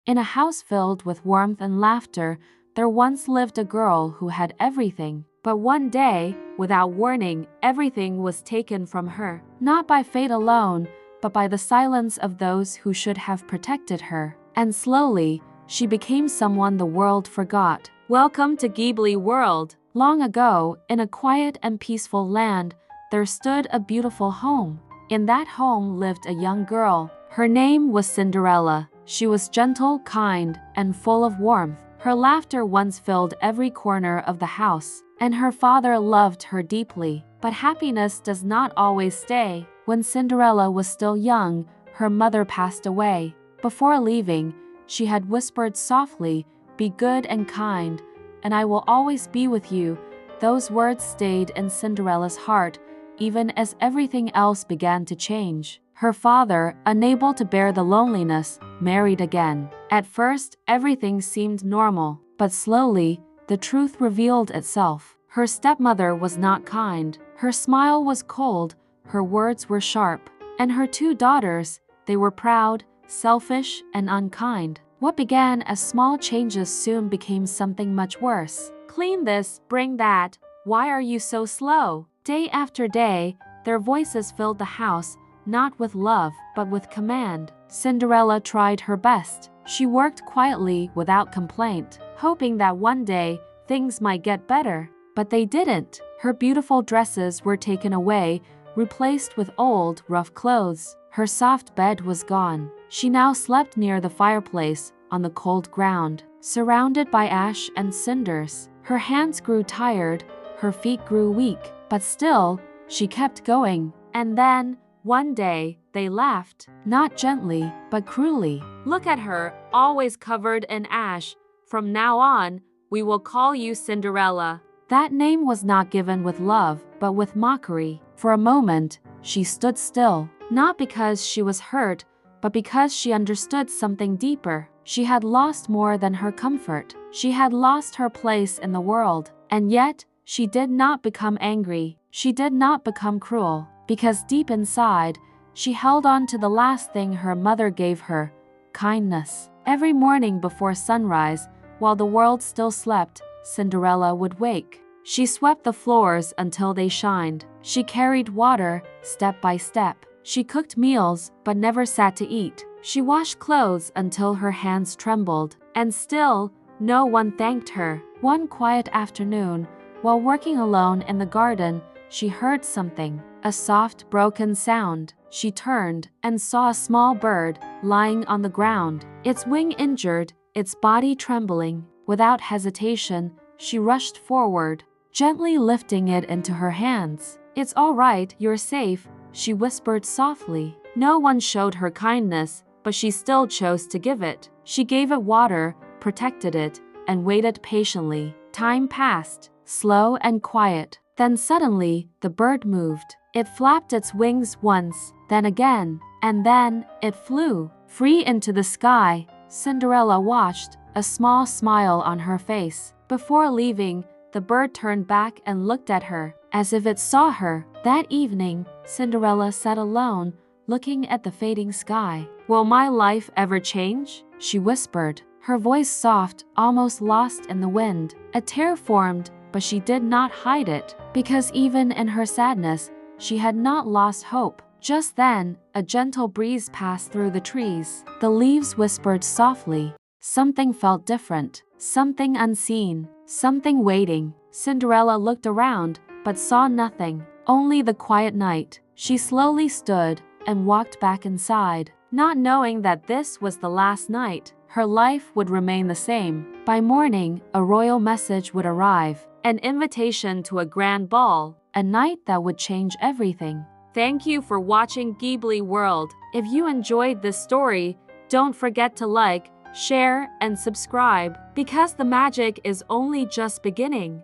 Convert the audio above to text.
In a house filled with warmth and laughter, there once lived a girl who had everything. But one day, without warning, everything was taken from her. Not by fate alone, but by the silence of those who should have protected her. And slowly, she became someone the world forgot. Welcome to Ghibli World. Long ago, in a quiet and peaceful land, there stood a beautiful home. In that home lived a young girl. Her name was Cinderella. She was gentle, kind, and full of warmth. Her laughter once filled every corner of the house, and her father loved her deeply. But happiness does not always stay. When Cinderella was still young, her mother passed away. Before leaving, she had whispered softly, "Be good and kind, and I will always be with you." Those words stayed in Cinderella's heart, even as everything else began to change. Her father, unable to bear the loneliness, married again. At first, everything seemed normal, but slowly, the truth revealed itself. Her stepmother was not kind. Her smile was cold, her words were sharp. And her two daughters, they were proud, selfish, and unkind. What began as small changes soon became something much worse. "Clean this, bring that. Why are you so slow?" Day after day, their voices filled the house, not with love, but with command. Cinderella tried her best. She worked quietly without complaint, hoping that one day things might get better. But they didn't. Her beautiful dresses were taken away, replaced with old, rough clothes. Her soft bed was gone. She now slept near the fireplace, on the cold ground, surrounded by ash and cinders. Her hands grew tired, her feet grew weak, but still, she kept going. And then, one day, they laughed, not gently, but cruelly. "Look at her, always covered in ash. From now on, we will call you Cinderella." That name was not given with love, but with mockery. For a moment, she stood still, not because she was hurt, but because she understood something deeper. She had lost more than her comfort. She had lost her place in the world. And yet, she did not become angry. She did not become cruel. Because deep inside, she held on to the last thing her mother gave her, kindness. Every morning before sunrise, while the world still slept, Cinderella would wake. She swept the floors until they shined. She carried water, step by step. She cooked meals, but never sat to eat. She washed clothes until her hands trembled. And still, no one thanked her. One quiet afternoon, while working alone in the garden, she heard something, a soft, broken sound. She turned and saw a small bird lying on the ground, its wing injured, its body trembling. Without hesitation, she rushed forward, gently lifting it into her hands. "It's all right, you're safe," she whispered softly. No one showed her kindness, but she still chose to give it. She gave it water, protected it, and waited patiently. Time passed, slow and quiet. Then suddenly, the bird moved. It flapped its wings once, then again, and then it flew, free into the sky. Cinderella watched, a small smile on her face. Before leaving, the bird turned back and looked at her, as if it saw her. That evening, Cinderella sat alone, looking at the fading sky. "Will my life ever change?" she whispered, her voice soft, almost lost in the wind. A tear formed, but she did not hide it, because even in her sadness, she had not lost hope. Just then, a gentle breeze passed through the trees. The leaves whispered softly. Something felt different, something unseen, something waiting. Cinderella looked around, but saw nothing, only the quiet night. She slowly stood and walked back inside, not knowing that this was the last night. Her life would remain the same. By morning, a royal message would arrive, an invitation to a grand ball, a night that would change everything. Thank you for watching Ghibli World. If you enjoyed this story, don't forget to like, share, and subscribe, because the magic is only just beginning.